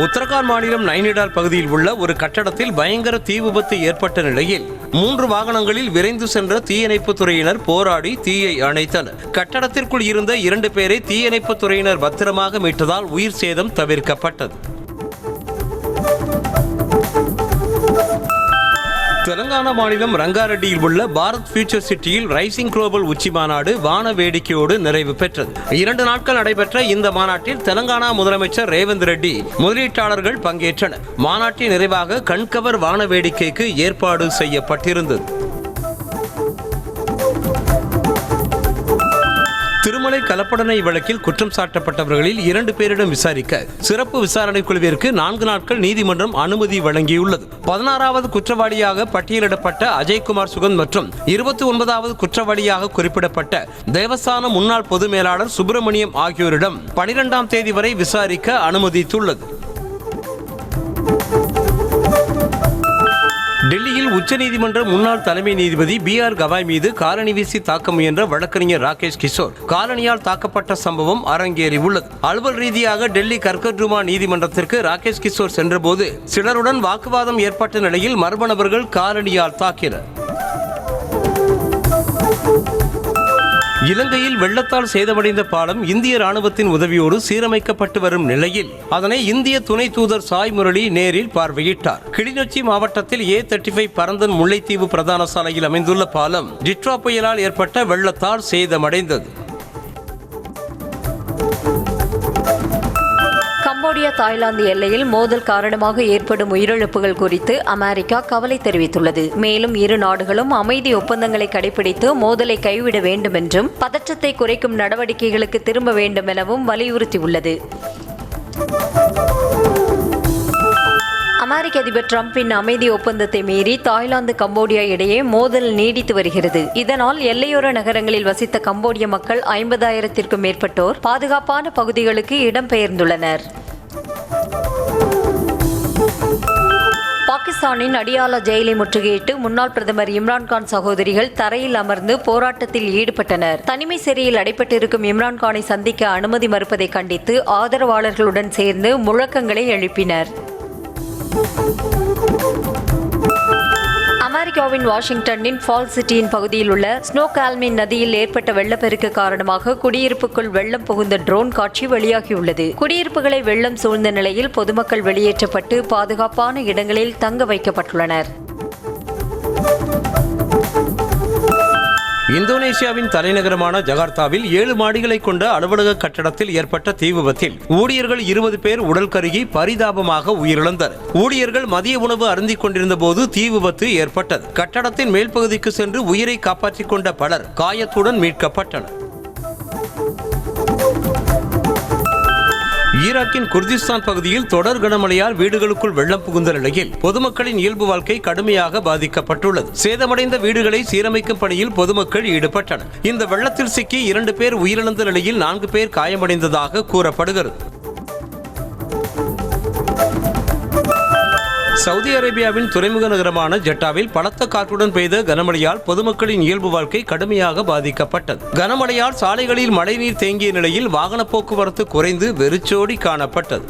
உத்தரகாண்ட் மாநிலம் நைனிடால் பகுதியில் உள்ள ஒரு கட்டடத்தில் பயங்கர தீ விபத்து ஏற்பட்ட நிலையில் 3 வாகனங்களில் விரைந்து சென்ற தீயணைப்பு துறையினர் போராடி தீயை அணைத்தனர். கட்டடத்திற்குள் இருந்த 2 பேரை தீயணைப்பு துறையினர் பத்திரமாக மீட்டதால் உயிர் சேதம் தவிர்க்கப்பட்டது. தெலங்கானா மாநிலம் ரங்காரெட்டியில் உள்ள பாரத் ஃபியூச்சர் சிட்டியில் ரைசிங் குளோபல் உச்சி மாநாடு வான வேடிக்கையோடு நிறைவு பெற்றது. 2 நாட்கள் நடைபெற்ற இந்த மாநாட்டில் தெலங்கானா முதலமைச்சர் ரேவந்த் ரெட்டி முதலீட்டாளர்கள் பங்கேற்றனர். மாநாட்டின் நிறைவாக கண்கவர் வான வேடிக்கைக்கு ஏற்பாடு செய்யப்பட்டிருந்தது. திருமலை கலப்படனை வழக்கில் குற்றம் சாட்டப்பட்டவர்களில் 2 பேரிடம் விசாரிக்க சிறப்பு விசாரணை குழுவிற்கு 4 நாட்கள் நீதிமன்றம் அனுமதி வழங்கியுள்ளது. 16வது குற்றவாளியாக பட்டியலிடப்பட்ட அஜய்குமார் சுகந்த் மற்றும் 29வது குற்றவாளியாக குறிப்பிடப்பட்ட தேவஸ்தான முன்னாள் பொது மேலாளர் சுப்பிரமணியம் ஆகியோரிடம் 12ஆம் தேதி வரை விசாரிக்க அனுமதித்துள்ளது. டெல்லியில் உச்சநீதிமன்ற முன்னாள் தலைமை நீதிபதி B.R. கவாய் மீது காலணி வீசி தாக்க முயன்ற வழக்கறிஞர் ராகேஷ் கிஷோர் காலணியால் தாக்கப்பட்ட சம்பவம் அரங்கேறியுள்ளது. அலுவல் ரீதியாக டெல்லி கர்கட்ருமா நீதிமன்றத்திற்கு ராகேஷ் கிஷோர் சென்றபோது சிலருடன் வாக்குவாதம் ஏற்பட்ட நிலையில் மர்ம நபர்கள் காலணியால் தாக்கினர். இலங்கையில் வெள்ளத்தால் சேதமடைந்த பாலம் இந்திய ராணுவத்தின் உதவியோடு சீரமைக்கப்பட்டு வரும் நிலையில் அதனை இந்திய துணை தூதர் சாய் முரளி நேரில் பார்வையிட்டார். கிளிநொச்சி மாவட்டத்தில் A35 பரந்தன் முல்லைத்தீவு பிரதான சாலையில் அமைந்துள்ள பாலம் டிட்ரா புயலால் ஏற்பட்ட வெள்ளத்தால் சேதமடைந்தது. கம்போடியா தாய்லாந்து எல்லையில் மோதல் காரணமாக ஏற்படும் உயிரிழப்புகள் குறித்து அமெரிக்கா கவலை தெரிவித்துள்ளது. மேலும் இரு நாடுகளும் அமைதி ஒப்பந்தங்களை கடைபிடித்து மோதலை கைவிட வேண்டும் என்றும் பதற்றத்தை குறைக்கும் நடவடிக்கைகளுக்கு திரும்ப வேண்டும் எனவும் வலியுறுத்தியுள்ளது. அமெரிக்க அதிபர் டிரம்பின் அமைதி ஒப்பந்தத்தை மீறி தாய்லாந்து கம்போடியா இடையே மோதல் நீடித்து வருகிறது. இதனால் எல்லையோர நகரங்களில் வசித்த கம்போடிய மக்கள் 50,000த்திற்கும் மேற்பட்டோர் பாதுகாப்பான பகுதிகளுக்கு இடம்பெயர்ந்துள்ளனர். பாகிஸ்தானின் அடியாலா ஜெயிலை முற்றுகையிட்டு முன்னாள் பிரதமர் இம்ரான்கான் சகோதரிகள் தரையில் அமர்ந்து போராட்டத்தில் ஈடுபட்டனர். தனிமை சிறையில் அடைப்பட்டிருக்கும் இம்ரான்கானை சந்திக்க அனுமதி மறுப்பதை கண்டித்து ஆதரவாளர்களுடன் சேர்ந்து முழக்கங்களை எழுப்பினர். அமெரிக்காவின் வாஷிங்டனின் ஃபால் சிட்டியின் பகுதியில் உள்ள ஸ்னோகால்மின் நதியில் ஏற்பட்ட வெள்ளப்பெருக்கு காரணமாக குடியிருப்புக்குள் வெள்ளம் புகுந்த ட்ரோன் காட்சி வெளியாகியுள்ளது. குடியிருப்புகளை வெள்ளம் சூழ்ந்த நிலையில் பொதுமக்கள் வெளியேற்றப்பட்டு பாதுகாப்பான இடங்களில் தங்க வைக்கப்பட்டுள்ளனர். இந்தோனேசியாவின் தலைநகரமான ஜகார்த்தாவில் 7 மாடிகளை கொண்ட அலுவலக கட்டடத்தில் ஏற்பட்ட தீ விபத்தில் ஊழியர்கள் 20 பேர் உடல் கருகி பரிதாபமாக உயிரிழந்தனர். ஊழியர்கள் மதிய உணவு அருந்திக் கொண்டிருந்த போது தீ விபத்து ஏற்பட்டது. கட்டடத்தின் மேல் பகுதிக்கு சென்று உயிரை காப்பாற்றிக் கொண்ட பலர் காயத்துடன் மீட்கப்பட்டனர். ஈராக்கின் குர்திஸ்தான் பகுதியில் தொடர் கனமழையால் வீடுகளுக்குள் வெள்ளம் புகுந்த நிலையில் பொதுமக்களின் இயல்பு வாழ்க்கை கடுமையாக பாதிக்கப்பட்டுள்ளது. சேதமடைந்த வீடுகளை சீரமைக்கும் பணியில் பொதுமக்கள் ஈடுபட்டனர். இந்த வெள்ளத்தில் சிக்கி 2 பேர் உயிரிழந்த நிலையில் 4 பேர் காயமடைந்ததாக கூறப்படுகிறது. சவுதி அரேபியாவின் துறைமுக நகரமான ஜெட்டாவில் பலத்த காற்றுடன் பெய்த கனமழையால் பொதுமக்களின் இயல்பு வாழ்க்கை கடுமையாக பாதிக்கப்பட்டது. கனமழையால் சாலைகளில் மழைநீர் தேங்கிய நிலையில் வாகன போக்குவரத்து குறைந்து வெறிச்சோடி காணப்பட்டது.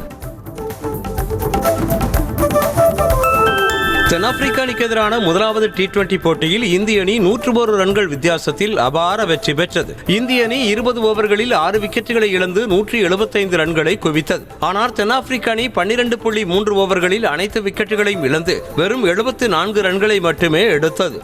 தென்னாப்பிரிக்க அணிக்கு எதிரான முதலாவது T20 போட்டியில் இந்திய அணி 101 ரன்கள் வித்தியாசத்தில் அபார வெற்றி பெற்றது. இந்திய அணி 20 ஓவர்களில் 6 விக்கெட்டுகளை இழந்து 175 ரன்களை குவித்தது. ஆனால் தென்னாப்பிரிக்க அணி 12.3 ஓவர்களில் அனைத்து விக்கெட்டுகளையும் இழந்து வெறும் 74 ரன்களை மட்டுமே எடுத்தது.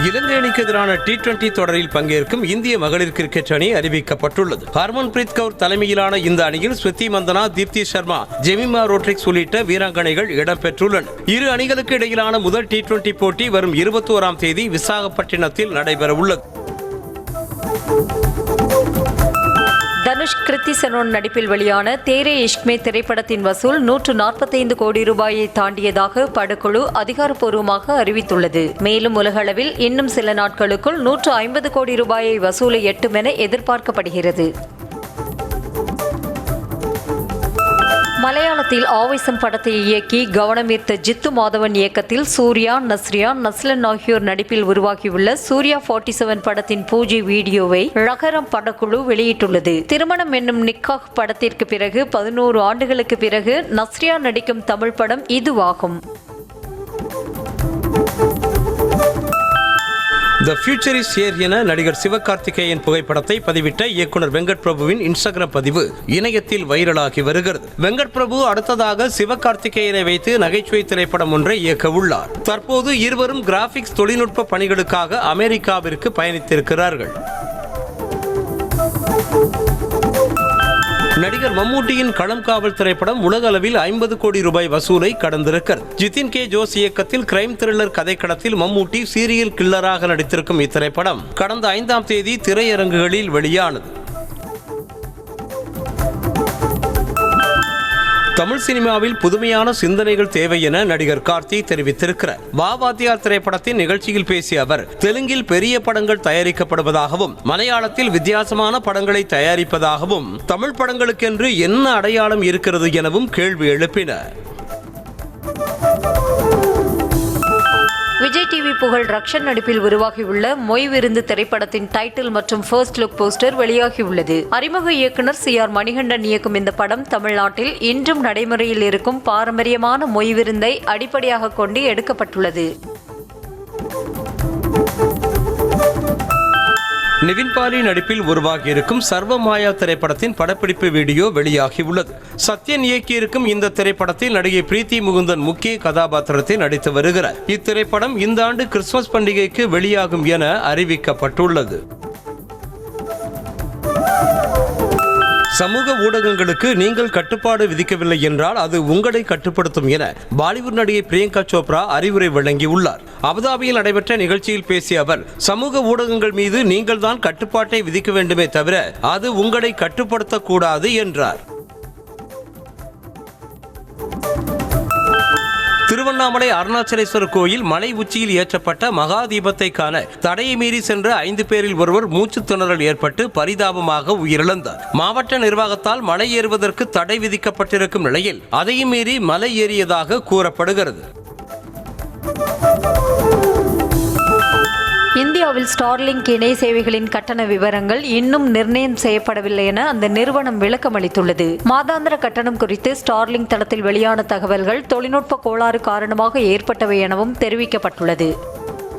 இலங்கை அணிக்கு எதிரான T20 தொடரில் பங்கேற்கும் இந்திய மகளிர் கிரிக்கெட் அணி அறிவிக்கப்பட்டுள்ளது. ஹர்மன்பிரீத் கவுர் தலைமையிலான இந்த அணியில் ஸ்மிருதி மந்தனா, தீப்தி சர்மா, ஜெமிமா ரோட்ரிக்ஸ் உள்ளிட்ட வீராங்கனைகள் இடம்பெற்றுள்ளனர். இரு அணிகளுக்கு இடையிலான முதல் T20 போட்டி வரும் 21ஆம் தேதி விசாகப்பட்டினத்தில் நடைபெற உள்ளது. தனுஷ் கிருத்தி செனோன் நடிப்பில் வெளியான தேரே இஷ்க்மே திரைப்படத்தின் வசூல் 145 கோடி ரூபாயை தாண்டியதாக படக்குழு அதிகாரப்பூர்வமாக அறிவித்துள்ளது. மேலும் உலகளவில் இன்னும் சில நாட்களுக்குள் 150 கோடி ரூபாயை வசூலை எட்டும் என எதிர்பார்க்கப்படுகிறது. மலையாளத்தில் ஆவேசம் படத்தை இயக்கி கவனம் ஈர்த்த ஜித்து மாதவன் இயக்கத்தில் சூர்யா, நஸ்ரியா, நஸ்லன் ஆகியோர் நடிப்பில் உருவாகியுள்ள சூர்யா 47 படத்தின் பூஜை வீடியோவை ரகரம் படக்குழு வெளியிட்டுள்ளது. திருமணம் என்னும் நிக்காஹ் படத்திற்கு பிறகு 11 ஆண்டுகளுக்கு பிறகு நஸ்ரியா நடிக்கும் தமிழ் படம் இதுவாகும். தி ஃபியூச்சர் இஸ் ஹியர் என நடிகர் சிவகார்த்திகேயன் புகைப்படத்தை பதிவிட்ட இயக்குனர் வெங்கட் பிரபுவின் இன்ஸ்டாகிராம் பதிவு இணையத்தில் வைரலாகி வருகிறது. வெங்கட் பிரபு அடுத்ததாக சிவகார்த்திகேயனை வைத்து நகைச்சுவை திரைப்படம் ஒன்றை இயக்க உள்ளார். தற்போது இருவரும் கிராபிக்ஸ் தொழில்நுட்ப பணிகளுக்காக அமெரிக்காவிற்கு பயணித்திருக்கிறார்கள். நடிகர் மம்மூட்டியின் களம் காவல் திரைப்படம் உலக அளவில் 50 கோடி ரூபாய் வசூலை கடந்திருக்கிறது. ஜிதின் கே ஜோஸ் இயக்கத்தில் கிரைம் த்ரில்லர் கதைக்களத்தில் மம்மூட்டி சீரியல் கில்லராக நடித்திருக்கும் இத்திரைப்படம் கடந்த 5ஆம் தேதி திரையரங்குகளில் வெளியானது. தமிழ் சினிமாவில் புதுமையான சிந்தனைகள் தேவை என நடிகர் கார்த்தி தெரிவித்திருக்கிறார். வாவாத்தியார் திரைப்படத்தின் நிகழ்ச்சியில் பேசிய அவர், தெலுங்கில் பெரிய படங்கள் தயாரிக்கப்படுவதாகவும் மலையாளத்தில் வித்தியாசமான படங்களை தயாரிப்பதாகவும் தமிழ் படங்களுக்கென்று என்ன அடையாளம் இருக்கிறது எனவும் கேள்வி எழுப்பினார். விஜய் டிவி புகழ் ரக்ஷன் நடிப்பில் உருவாகியுள்ள மொய் விருந்து திரைப்படத்தின் டைட்டில் மற்றும் ஃபர்ஸ்ட் லுக் போஸ்டர் வெளியாகியுள்ளது. அறிமுக இயக்குனர் CR மணிகண்டன் இயக்கும் இந்த படம் தமிழ்நாட்டில் இன்றும் நடைமுறையில் இருக்கும் பாரம்பரியமான மொய் விருந்தை அடிப்படையாக கொண்டு எடுக்கப்பட்டுள்ளது. நிவின் பாலி நடிப்பில் உருவாகியிருக்கும் சர்வமாயா திரைப்படத்தின் படப்பிடிப்பு வீடியோ வெளியாகியுள்ளது. சத்யன் இயக்கியிருக்கும் இந்த திரைப்படத்தில் நடிகை பிரீத்தி முகுந்தன் முக்கிய கதாபாத்திரத்தில் நடித்து வருகிறார். இத்திரைப்படம் இந்த ஆண்டு கிறிஸ்துமஸ் பண்டிகைக்கு வெளியாகும் என அறிவிக்கப்பட்டுள்ளது. சமூக ஊடகங்களுக்கு நீங்கள் கட்டுப்பாடு விதிக்கவில்லை என்றால் அது உங்களை கட்டுப்படுத்தும் என பாலிவுட் நடிகை பிரியங்கா சோப்ரா அறிவுரை வழங்கியுள்ளார். அபுதாபியில் நடைபெற்ற நிகழ்ச்சியில் பேசிய அவர், சமூக ஊடகங்கள் மீது நீங்கள் தான் கட்டுப்பாட்டை விதிக்க வேண்டுமே தவிர அது உங்களை கட்டுப்படுத்தக்கூடாது என்றார். திருவண்ணாமலை அருணாச்சலேஸ்வரர் கோயில் மலை உச்சியில் ஏற்றப்பட்ட மகா தீபத்தை காண தடையை மீறி சென்ற 5 பேரில் ஒருவர் மூச்சு திணறல் ஏற்பட்டு பரிதாபமாக உயிரிழந்தார். மாவட்ட நிர்வாகத்தால் மலை ஏறுவதற்கு தடை விதிக்கப்பட்டிருக்கும் நிலையில் அதையும் மீறி மலை ஏறியதாக கூறப்படுகிறது. இந்தியாவில் ஸ்டார்லிங்க் இணை சேவைகளின் கட்டண விவரங்கள் இன்னும் நிர்ணயம் செய்யப்படவில்லை என அந்த நிறுவனம் விளக்கம் அளித்துள்ளது. மாதாந்திர கட்டணம் குறித்து ஸ்டார்லிங்க் தளத்தில் வெளியான தகவல்கள் தொழில்நுட்ப கோளாறு காரணமாக ஏற்பட்டவை எனவும் தெரிவிக்கப்பட்டுள்ளது.